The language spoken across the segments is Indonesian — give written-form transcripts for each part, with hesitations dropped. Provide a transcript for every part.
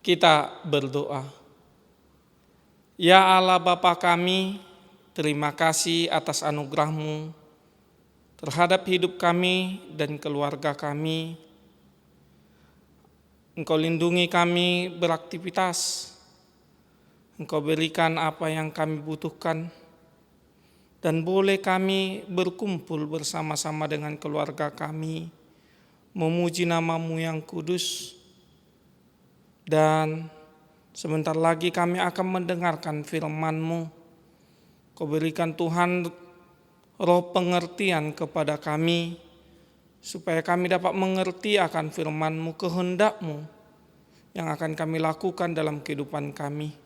Kita berdoa. Ya Allah Bapa kami, terima kasih atas anugerah-Mu terhadap hidup kami dan keluarga kami. Engkau lindungi kami beraktivitas. Engkau berikan apa yang kami butuhkan. Dan boleh kami berkumpul bersama-sama dengan keluarga kami, memuji nama-Mu yang kudus. Dan sebentar lagi kami akan mendengarkan firman-Mu. Kau berikan Tuhan roh pengertian kepada kami, supaya kami dapat mengerti akan firman-Mu, kehendak-Mu yang akan kami lakukan dalam kehidupan kami.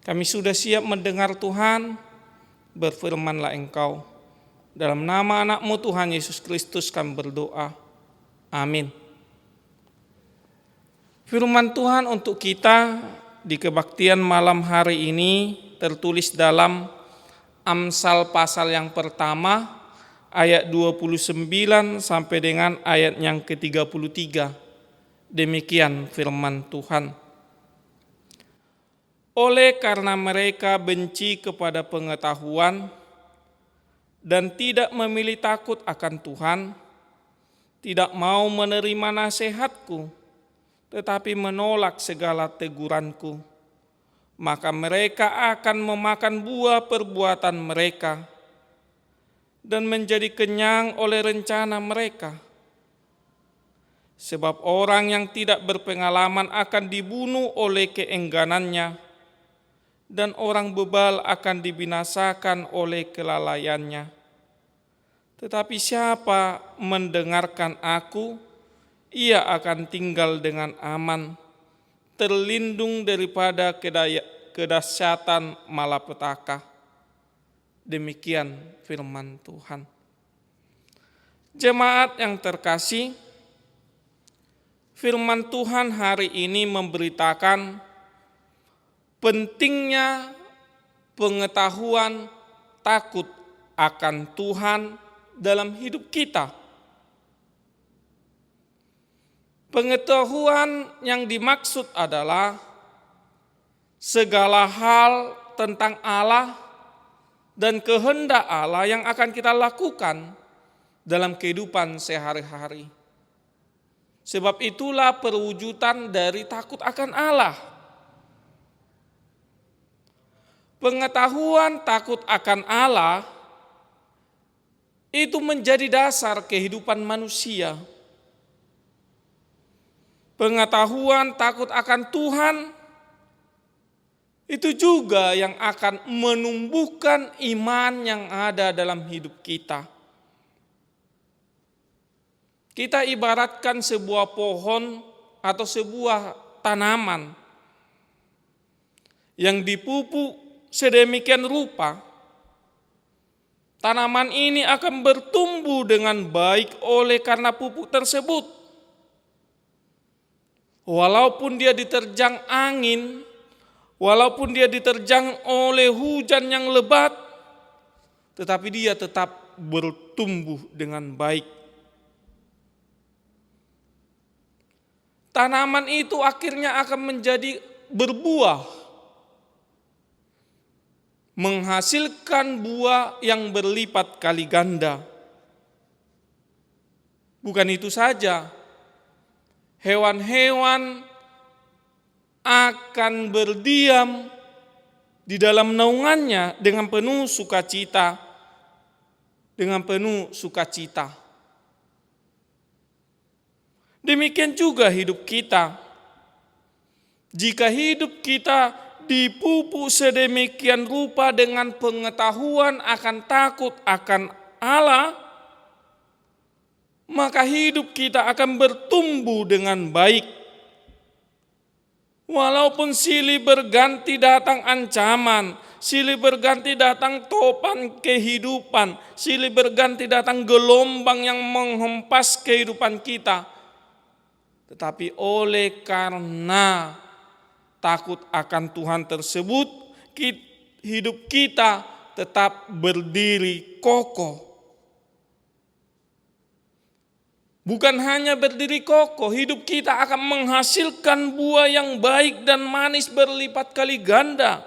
Kami sudah siap mendengar Tuhan, berfirmanlah Engkau. Dalam nama anak-Mu Tuhan Yesus Kristus kami berdoa. Amin. Firman Tuhan untuk kita di kebaktian malam hari ini tertulis dalam Amsal pasal yang pertama ayat 29 sampai dengan ayat yang ke-33. Demikian firman Tuhan. Oleh karena mereka benci kepada pengetahuan dan tidak memilih takut akan Tuhan, tidak mau menerima nasihatku, tetapi menolak segala teguranku, maka mereka akan memakan buah perbuatan mereka dan menjadi kenyang oleh rencana mereka. Sebab orang yang tidak berpengalaman akan dibunuh oleh keengganannya, dan orang bebal akan dibinasakan oleh kelalaiannya. Tetapi siapa mendengarkan aku, ia akan tinggal dengan aman, terlindung daripada kedahsyatan malapetaka. Demikian firman Tuhan. Jemaat yang terkasih, firman Tuhan hari ini memberitakan pentingnya pengetahuan takut akan Tuhan dalam hidup kita. Pengetahuan yang dimaksud adalah segala hal tentang Allah dan kehendak Allah yang akan kita lakukan dalam kehidupan sehari-hari. Sebab itulah perwujudan dari takut akan Allah. Pengetahuan takut akan Allah itu menjadi dasar kehidupan manusia. Pengetahuan takut akan Tuhan itu juga yang akan menumbuhkan iman yang ada dalam hidup kita. Kita ibaratkan sebuah pohon atau sebuah tanaman yang dipupuk sedemikian rupa, tanaman ini akan bertumbuh dengan baik oleh karena pupuk tersebut. Walaupun dia diterjang angin, walaupun dia diterjang oleh hujan yang lebat, tetapi dia tetap bertumbuh dengan baik. Tanaman itu akhirnya akan menjadi berbuah, menghasilkan buah yang berlipat kali ganda. Bukan itu saja, hewan-hewan akan berdiam di dalam naungannya dengan penuh sukacita, Demikian juga hidup kita. Jika hidup kita dipupuk sedemikian rupa dengan pengetahuan akan takut akan Allah, maka hidup kita akan bertumbuh dengan baik. Walaupun silih berganti datang ancaman, silih berganti datang topan kehidupan, silih berganti datang gelombang yang menghempas kehidupan kita. Tetapi oleh karena takut akan Tuhan tersebut, hidup kita tetap berdiri kokoh. Bukan hanya berdiri kokoh, hidup kita akan menghasilkan buah yang baik dan manis berlipat kali ganda.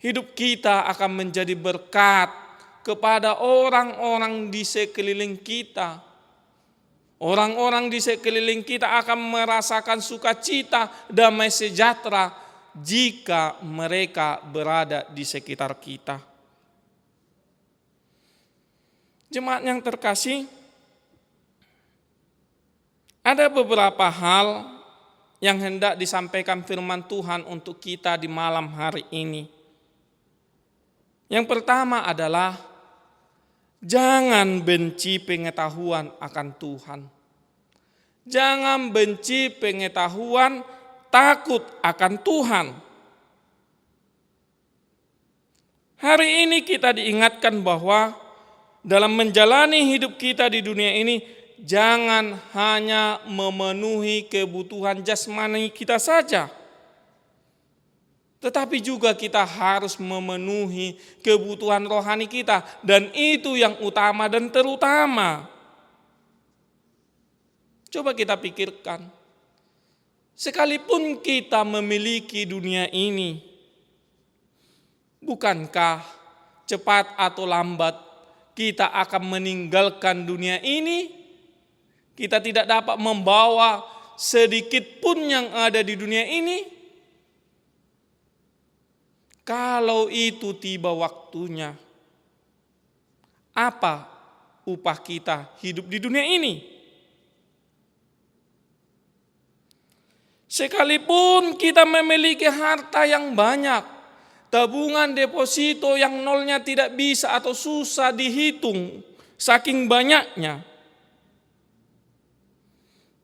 Hidup kita akan menjadi berkat kepada orang-orang di sekeliling kita. Orang-orang di sekeliling kita akan merasakan sukacita, damai sejahtera jika mereka berada di sekitar kita. Jemaat yang terkasih, ada beberapa hal yang hendak disampaikan firman Tuhan untuk kita di malam hari ini. Yang pertama adalah jangan benci pengetahuan akan Tuhan. Jangan benci pengetahuan, takut akan Tuhan. Hari ini kita diingatkan bahwa dalam menjalani hidup kita di dunia ini, jangan hanya memenuhi kebutuhan jasmani kita saja, tetapi juga kita harus memenuhi kebutuhan rohani kita, dan itu yang utama dan terutama. Coba kita pikirkan, sekalipun kita memiliki dunia ini, bukankah cepat atau lambat kita akan meninggalkan dunia ini? Kita tidak dapat membawa sedikit pun yang ada di dunia ini. Kalau itu tiba waktunya, apa upah kita hidup di dunia ini? Sekalipun kita memiliki harta yang banyak, tabungan deposito yang nolnya tidak bisa atau susah dihitung saking banyaknya.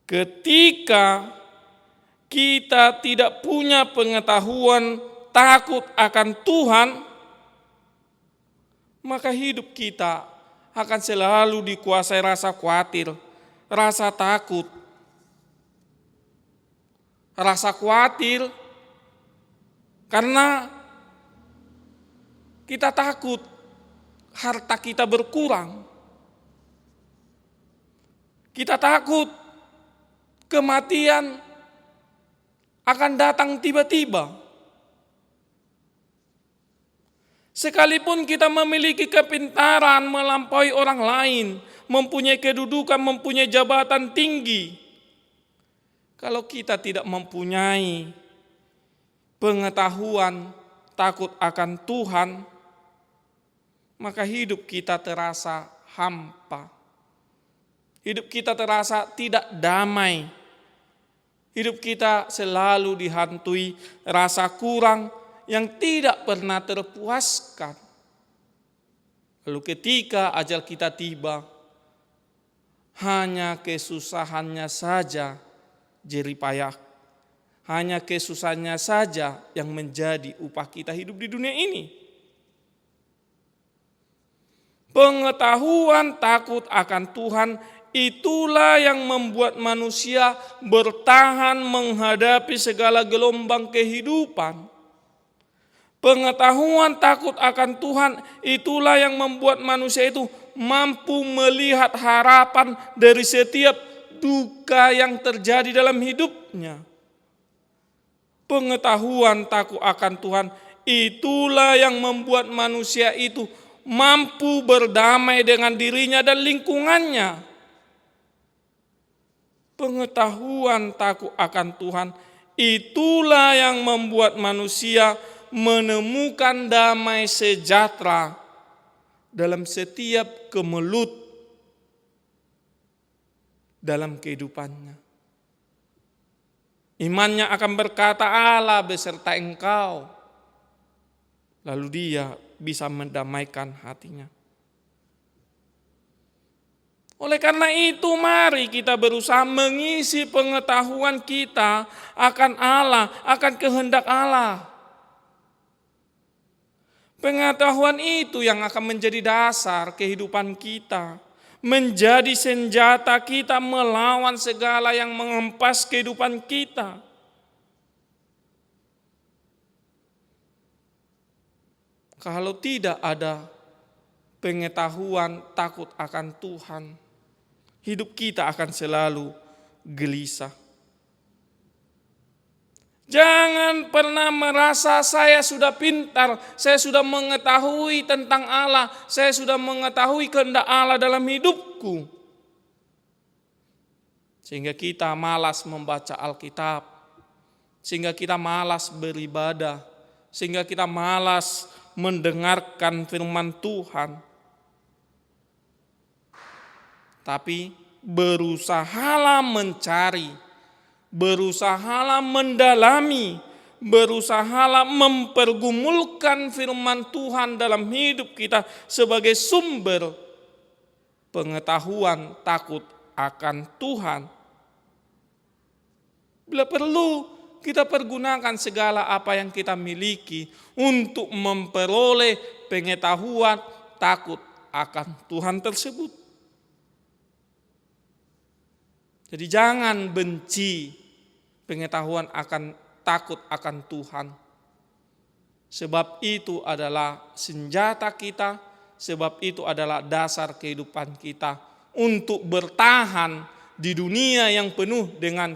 Ketika kita tidak punya pengetahuan takut akan Tuhan, maka hidup kita akan selalu dikuasai rasa khawatir, rasa takut. Rasa khawatir karena kita takut harta kita berkurang. Kita takut kematian akan datang tiba-tiba. Sekalipun kita memiliki kepintaran melampaui orang lain, mempunyai kedudukan, mempunyai jabatan tinggi, kalau kita tidak mempunyai pengetahuan takut akan Tuhan, maka hidup kita terasa hampa. Hidup kita terasa tidak damai. Hidup kita selalu dihantui rasa kurang yang tidak pernah terpuaskan. Lalu ketika ajal kita tiba, hanya kesusahannya saja jerih payah. Hanya kesusahannya saja yang menjadi upah kita hidup di dunia ini. Pengetahuan takut akan Tuhan, itulah yang membuat manusia bertahan menghadapi segala gelombang kehidupan. Pengetahuan takut akan Tuhan, itulah yang membuat manusia itu mampu melihat harapan dari setiap duka yang terjadi dalam hidupnya. Pengetahuan takut akan Tuhan, itulah yang membuat manusia itu mampu berdamai dengan dirinya dan lingkungannya. Pengetahuan takut akan Tuhan, itulah yang membuat manusia menemukan damai sejahtera dalam setiap kemelut dalam kehidupannya. Imannya akan berkata, Allah beserta engkau. Lalu dia bisa mendamaikan hatinya. Oleh karena itu mari kita berusaha mengisi pengetahuan kita akan Allah, akan kehendak Allah. Pengetahuan itu yang akan menjadi dasar kehidupan kita. Menjadi senjata kita melawan segala yang mengempas kehidupan kita. Kalau tidak ada pengetahuan takut akan Tuhan, hidup kita akan selalu gelisah. Jangan pernah merasa saya sudah pintar, saya sudah mengetahui tentang Allah, saya sudah mengetahui kehendak Allah dalam hidupku. Sehingga kita malas membaca Alkitab, sehingga kita malas beribadah, sehingga kita malas mendengarkan firman Tuhan. Tapi berusahalah mencari, berusahalah mendalami, berusahalah mempergumulkan firman Tuhan dalam hidup kita sebagai sumber pengetahuan takut akan Tuhan. Bila perlu, kita pergunakan segala apa yang kita miliki untuk memperoleh pengetahuan takut akan Tuhan tersebut. Jadi jangan benci pengetahuan akan takut akan Tuhan. Sebab itu adalah senjata kita, sebab itu adalah dasar kehidupan kita untuk bertahan di dunia yang penuh dengan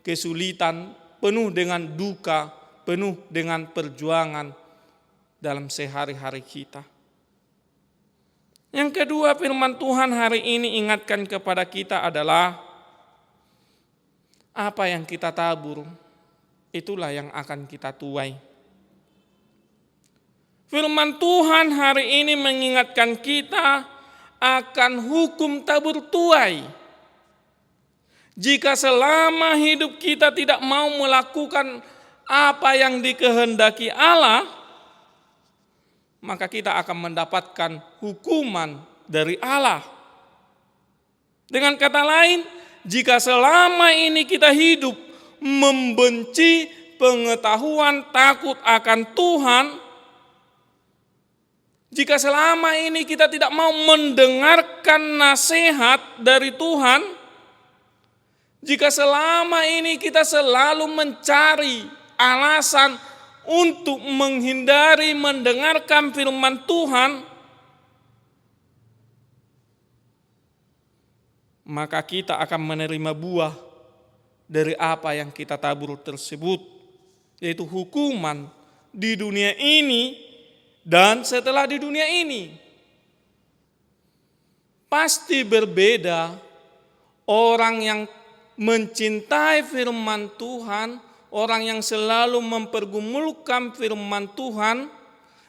kesulitan, penuh dengan duka, penuh dengan perjuangan dalam sehari-hari kita. Yang kedua, firman Tuhan hari ini ingatkan kepada kita adalah apa yang kita tabur, itulah yang akan kita tuai. Firman Tuhan hari ini mengingatkan kita akan hukum tabur tuai. Jika selama hidup kita tidak mau melakukan apa yang dikehendaki Allah, maka kita akan mendapatkan hukuman dari Allah. Dengan kata lain, jika selama ini kita hidup membenci pengetahuan takut akan Tuhan, jika selama ini kita tidak mau mendengarkan nasihat dari Tuhan, jika selama ini kita selalu mencari alasan untuk menghindari mendengarkan firman Tuhan, maka kita akan menerima buah dari apa yang kita tabur tersebut, yaitu hukuman di dunia ini dan setelah di dunia ini. Pasti berbeda orang yang mencintai firman Tuhan, orang yang selalu mempergumulkan firman Tuhan,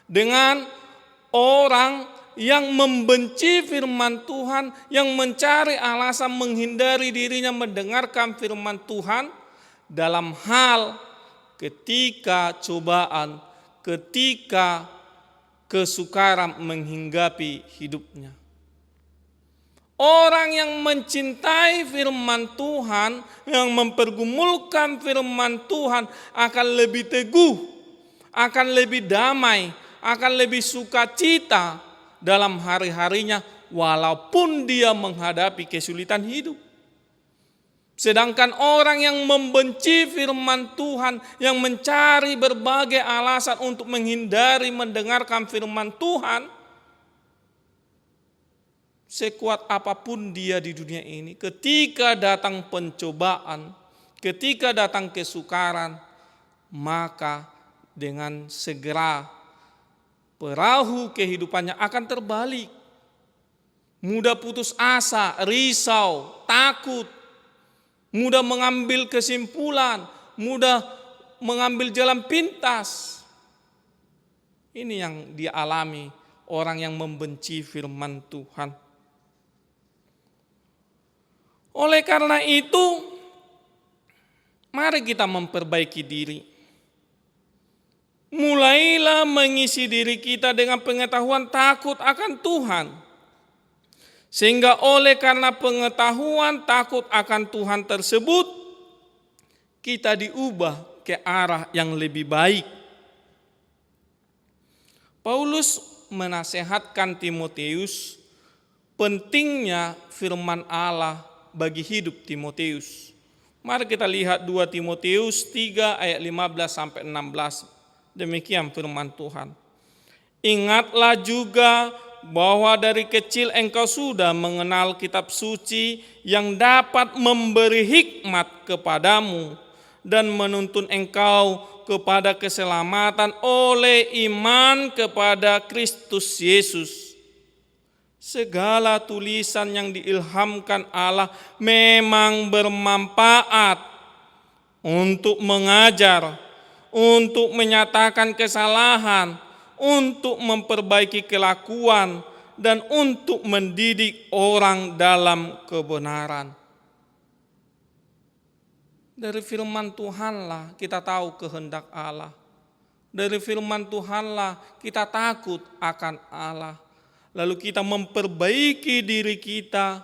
dengan orang yang membenci firman Tuhan, yang mencari alasan menghindari dirinya mendengarkan firman Tuhan dalam hal ketika cobaan, ketika kesukaran menghinggapi hidupnya. Orang yang mencintai firman Tuhan, yang mempergumulkan firman Tuhan akan lebih teguh, akan lebih damai, akan lebih sukacita dalam hari-harinya walaupun dia menghadapi kesulitan hidup. Sedangkan orang yang membenci firman Tuhan, yang mencari berbagai alasan untuk menghindari mendengarkan firman Tuhan, sekuat apapun dia di dunia ini, ketika datang pencobaan, ketika datang kesukaran, maka dengan segera perahu kehidupannya akan terbalik. Mudah putus asa, risau, takut, mudah mengambil kesimpulan, mudah mengambil jalan pintas. Ini yang dialami orang yang membenci firman Tuhan. Oleh karena itu, mari kita memperbaiki diri. Mulailah mengisi diri kita dengan pengetahuan takut akan Tuhan. Sehingga oleh karena pengetahuan takut akan Tuhan tersebut, kita diubah ke arah yang lebih baik. Paulus menasehatkan Timotius pentingnya firman Allah bagi hidup Timotius. Mari kita lihat 2 Timotius 3 ayat 15 sampai 16. Demikian firman Tuhan. Ingatlah juga bahwa dari kecil engkau sudah mengenal kitab suci yang dapat memberi hikmat kepadamu dan menuntun engkau kepada keselamatan oleh iman kepada Kristus Yesus. Segala tulisan yang diilhamkan Allah memang bermanfaat untuk mengajar, untuk menyatakan kesalahan, untuk memperbaiki kelakuan, dan untuk mendidik orang dalam kebenaran. Dari firman Tuhanlah kita tahu kehendak Allah. Dari firman Tuhanlah kita takut akan Allah. Lalu kita memperbaiki diri kita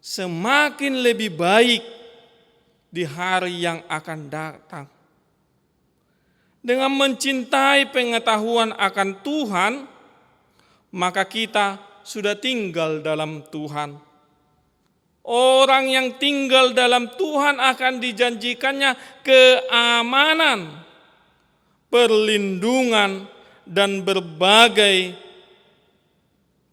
semakin lebih baik di hari yang akan datang. Dengan mencintai pengetahuan akan Tuhan, maka kita sudah tinggal dalam Tuhan. Orang yang tinggal dalam Tuhan akan dijanjikannya keamanan, perlindungan, dan berbagai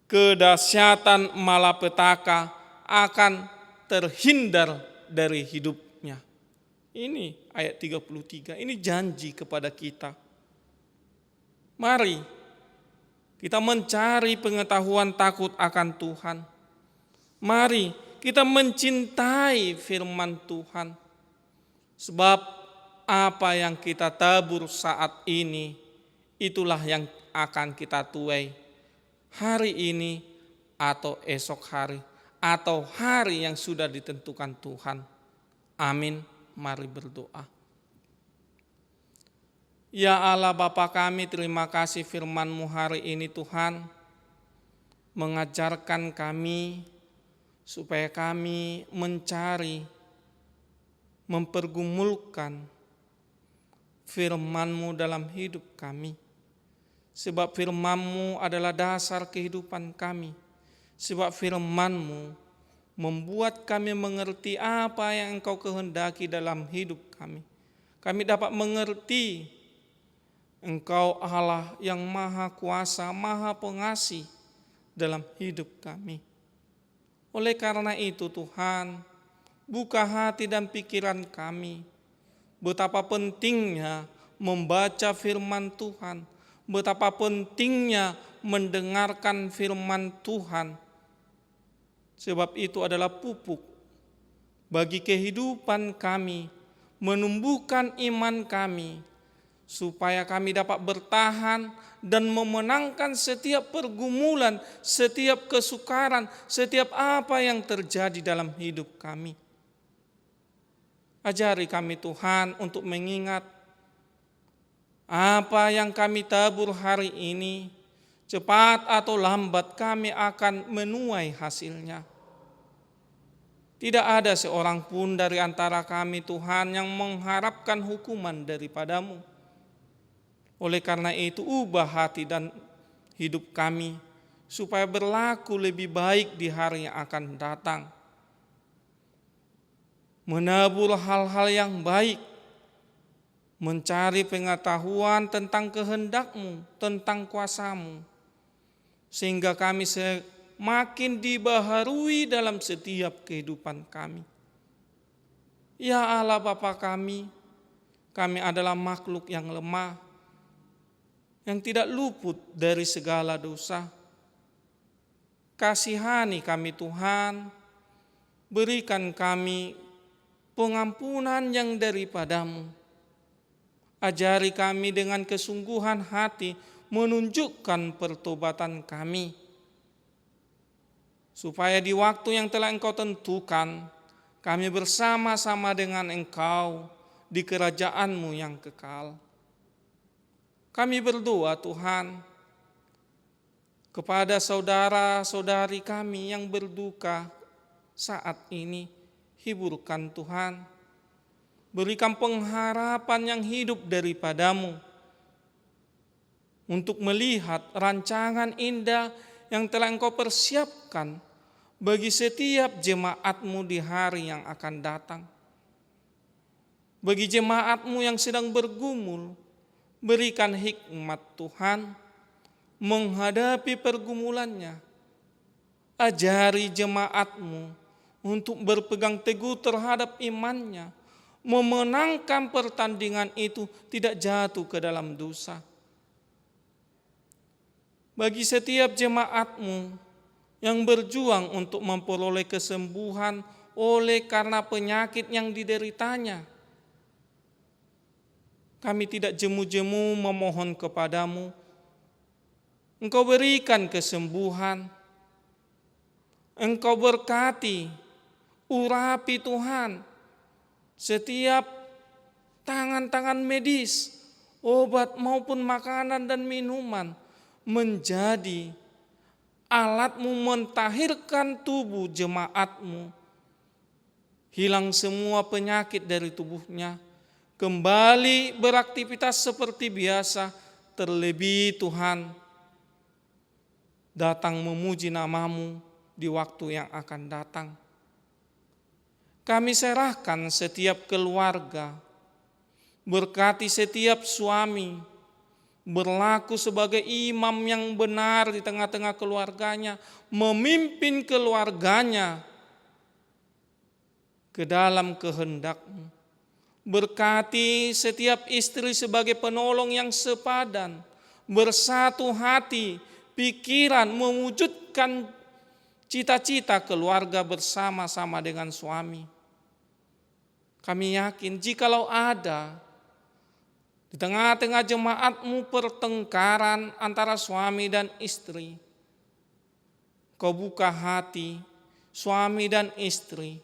kedahsyatan malapetaka akan terhindar dari hidupnya. Ini ayat 33, ini janji kepada kita. Mari kita mencari pengetahuan takut akan Tuhan. Mari kita mencintai firman Tuhan. Sebab apa yang kita tabur saat ini, itulah yang akan kita tuai hari ini atau esok hari, atau hari yang sudah ditentukan Tuhan. Amin. Mari berdoa. Ya Allah Bapa kami, terima kasih firman-Mu hari ini Tuhan, mengajarkan kami supaya kami mencari, mempergumulkan firman-Mu dalam hidup kami. Sebab firman-Mu adalah dasar kehidupan kami. Sebab firman-Mu membuat kami mengerti apa yang Engkau kehendaki dalam hidup kami. Kami dapat mengerti Engkau Allah yang maha kuasa, maha pengasih dalam hidup kami. Oleh karena itu Tuhan, buka hati dan pikiran kami. Betapa pentingnya membaca firman Tuhan. Betapa pentingnya mendengarkan firman Tuhan. Sebab itu adalah pupuk bagi kehidupan kami, menumbuhkan iman kami, supaya kami dapat bertahan dan memenangkan setiap pergumulan, setiap kesukaran, setiap apa yang terjadi dalam hidup kami. Ajari kami Tuhan untuk mengingat apa yang kami tabur hari ini, cepat atau lambat kami akan menuai hasilnya. Tidak ada seorang pun dari antara kami Tuhan yang mengharapkan hukuman daripada-Mu. Oleh karena itu ubah hati dan hidup kami supaya berlaku lebih baik di hari yang akan datang. Menabur hal-hal yang baik, mencari pengetahuan tentang kehendak-Mu, tentang kuasa-Mu, sehingga kami makin dibaharui dalam setiap kehidupan kami. Ya Allah Bapa kami adalah makhluk yang lemah, yang tidak luput dari segala dosa. Kasihani kami Tuhan, berikan kami pengampunan yang daripada-Mu. Ajari kami dengan kesungguhan hati menunjukkan pertobatan kami, supaya di waktu yang telah Engkau tentukan, kami bersama-sama dengan Engkau di kerajaan-Mu yang kekal. Kami berdoa Tuhan, kepada saudara-saudari kami yang berduka saat ini, hiburkan Tuhan. Berikan pengharapan yang hidup daripada-Mu, untuk melihat rancangan indah yang telah Engkau persiapkan bagi setiap jemaat-Mu di hari yang akan datang. Bagi jemaat-Mu yang sedang bergumul, berikan hikmat Tuhan, menghadapi pergumulannya. Ajari jemaat-Mu untuk berpegang teguh terhadap imannya, memenangkan pertandingan itu, tidak jatuh ke dalam dosa. Bagi setiap jemaat-Mu yang berjuang untuk memperoleh kesembuhan oleh karena penyakit yang dideritanya, kami tidak jemu-jemu memohon kepadamu, Engkau berikan kesembuhan, Engkau berkati, urapi Tuhan setiap tangan-tangan medis, obat maupun makanan dan minuman menjadi alat-Mu mentahirkan tubuh jemaat-Mu. Hilang semua penyakit dari tubuhnya, kembali beraktivitas seperti biasa, terlebih Tuhan datang memuji nama-Mu di waktu yang akan datang. Kami serahkan setiap keluarga, berkati setiap suami, berlaku sebagai imam yang benar di tengah-tengah keluarganya, memimpin keluarganya ke dalam kehendak-Mu. Berkati setiap istri sebagai penolong yang sepadan, bersatu hati, pikiran, mewujudkan cita-cita keluarga bersama-sama dengan suami. Kami yakin jikalau ada di tengah-tengah jemaat-Mu pertengkaran antara suami dan istri, Kau buka hati suami dan istri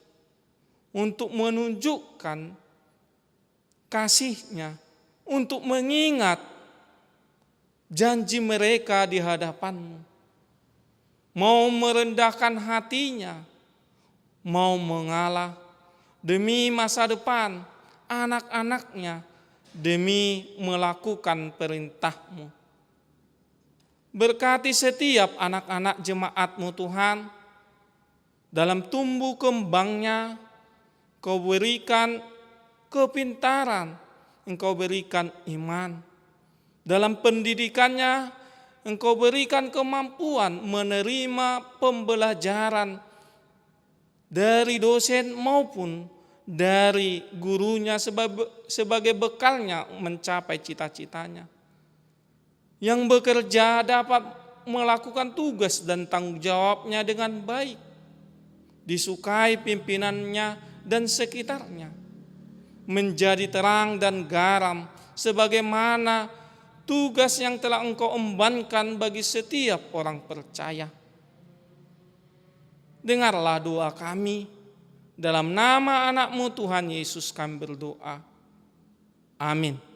untuk menunjukkan kasih-Nya, untuk mengingat janji mereka di hadapan-Mu, mau merendahkan hatinya, mau mengalah demi masa depan anak-anaknya, demi melakukan perintah-Mu. Berkati setiap anak-anak jemaat-Mu Tuhan, dalam tumbuh kembangnya Kau berikan kepintaran, Engkau berikan iman. Dalam pendidikannya Engkau berikan kemampuan menerima pembelajaran dari dosen maupun dari gurunya sebagai bekalnya mencapai cita-citanya. Yang bekerja dapat melakukan tugas dan tanggung jawabnya dengan baik, disukai pimpinannya dan sekitarnya, menjadi terang dan garam sebagaimana tugas yang telah Engkau embankan bagi setiap orang percaya. Dengarlah doa kami, dalam nama anak-Mu Tuhan Yesus kami berdoa. Amin.